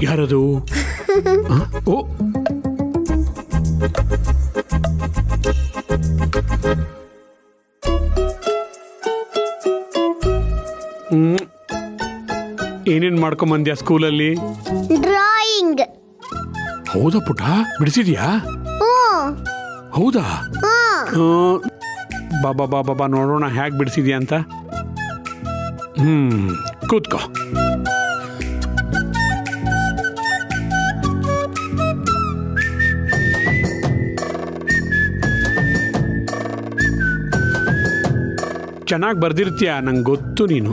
ಯಾರದು? ಓ, ಏನೇನ್ ಮಾಡ್ಕೊಂಬಂದ್ಯಾ ಸ್ಕೂಲಲ್ಲಿ? ಡ್ರಾಯಿಂಗ್. ಹೌದಾ ಪುಟ, ಬಿಡಿಸಿದ್ಯಾ? ಹೌದಾ? ಬಾಬಾ ಬಾಬಾ ಬಾಬಾ ನೋಡೋಣ ಹೇಗೆ ಬಿಡಿಸಿದ್ಯಾ ಅಂತ. ಕೂತ್ಕೋ. ಚೆನ್ನಾಗಿ ಬರ್ದಿರ್ತೀಯ, ನಂಗೆ ಗೊತ್ತು ನೀನು.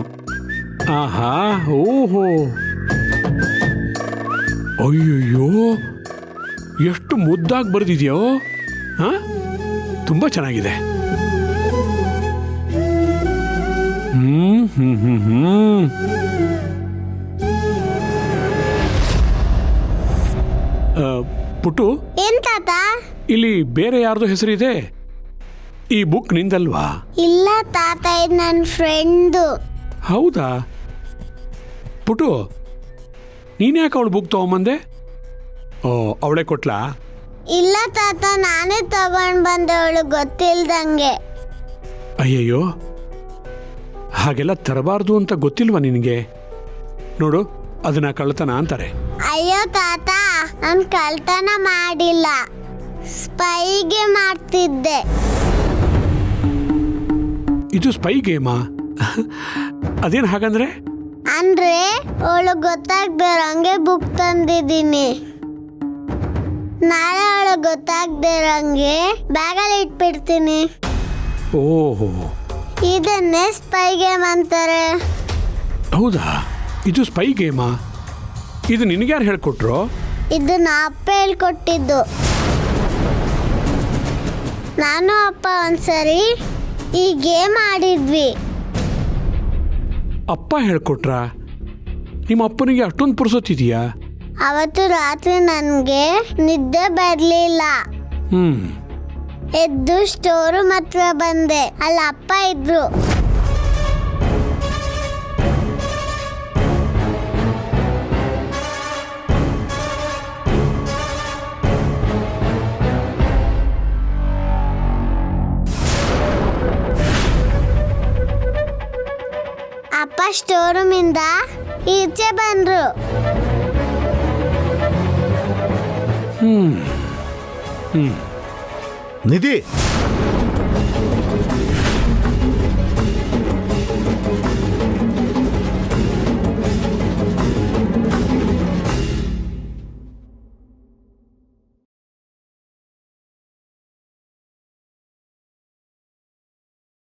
ಆಹಾ, ಓಹೋ, ಅಯ್ಯಯ್ಯೋ, ಎಷ್ಟು ಮುದ್ದಾಗಿ ಬರ್ದಿದ್ಯೋ. ಹಾ, ತುಂಬ ಚೆನ್ನಾಗಿದೆ. ಪುಟ್ಟು, ಏನ್ ತಾತ? ಇಲ್ಲಿ ಬೇರೆ ಯಾರ್ದು ಹೆಸರಿದೆ? ಈ ಬುಕ್ ನಿಂದಲ್ವಾ? ಇಲ್ಲ ತಾತ, ಇದು ನನ್ನ ಫ್ರೆಂಡು. ಹೌದಾ ಪುಟ್ಟು, ನೀನ್ ಯಾಕೆ ಅವಳು ಬುಕ್ ತಗೊಂಬಂದೆ? ಓ, ಅವಳೇ ಕೊಟ್ಲಾ? ಇಲ್ಲ ತಾತ, ನಾನೇ ತಗೊಂಡ್ ಬಂದೆ, ಅವಳು ಗೊತ್ತಿಲ್ದಂಗೆ. ಅಯ್ಯಯ್ಯೋ, ಹಾಗೆಲ್ಲ ತರಬಾರ್ದು ಅಂತ ಗೊತ್ತಿಲ್ವಾ ನಿನಗೆ? ನೋಡು, ಅದನ್ನ ಕಳ್ತನ ಅಂತಾರೆ. ಅಯ್ಯೋ ತಾತ, ನಾನು ಕಳ್ತನ ಮಾಡಿಲ್ಲ, ಸ್ಪೈಗೆ ಮಾಡ್ತಿದ್ದೆ. ಇದು ಸ್ಪೈ ಗೇಮಾ? ಅದೇನು ಹಾಗಂದ್ರೆ? ಅಂದ್ರೆ ಅವಳು ಗೊತ್ತಾಗ್ದಿರಂಗೆ ಬುಕ್ ತಂದಿದ್ದೀನಿ. ನಾಳೆ ಅವಳು ಗೊತ್ತಾಗ್ದಿರಂಗೆ ಬ್ಯಾಗಲ್ಲಿ ಇಟ್ಬಿಡ್ತೀನಿ. ಓಹೋ, ಇದನ್ನೇ ಸ್ಪೈ ಗೇಮ್ ಅಂತಾರೆ. ಹೌದಾ? ಇದು ಸ್ಪೈ ಗೇಮಾ? ಇದು ನಿನಗ್ಯಾರು ಹೇಳ್ಕೊಟ್ರು? ಇದು ನಾ ಅಪ್ಪ ಹೇಳ್ಕೊಟ್ಟಿದ್ದು. ನಾನು ಅಪ್ಪ ಒಂದ್ಸರಿ ಈ ಗೇಮ್ ಆಡಿದ್ವಿ. ಅಪ್ಪ ಹೇಳ್ಕೊಟ್ರಾ? ನಿಮ್ಮ ಅಪ್ಪನಿಗೆ ಅಷ್ಟೊಂದು ಪುರ್ಸೊತ್ತಿದೆಯಾ? ಅವತ್ತು ರಾತ್ರಿ ನನಗೆ ನಿದ್ದೆ ಬರಲಿಲ್ಲ. ಎದ್ದು ಸ್ಟೋರ್ ರೂಮ್ ಹತ್ರ ಬಂದೆ. ಅಲ್ಲಿ ಅಪ್ಪ ಇದ್ರು. ಅಪ್ಪ ಸ್ಟೋರ್ ರೂಮಿಂದ ಈಚೆ ಬಂದ್ರು. ನಿಧಿ,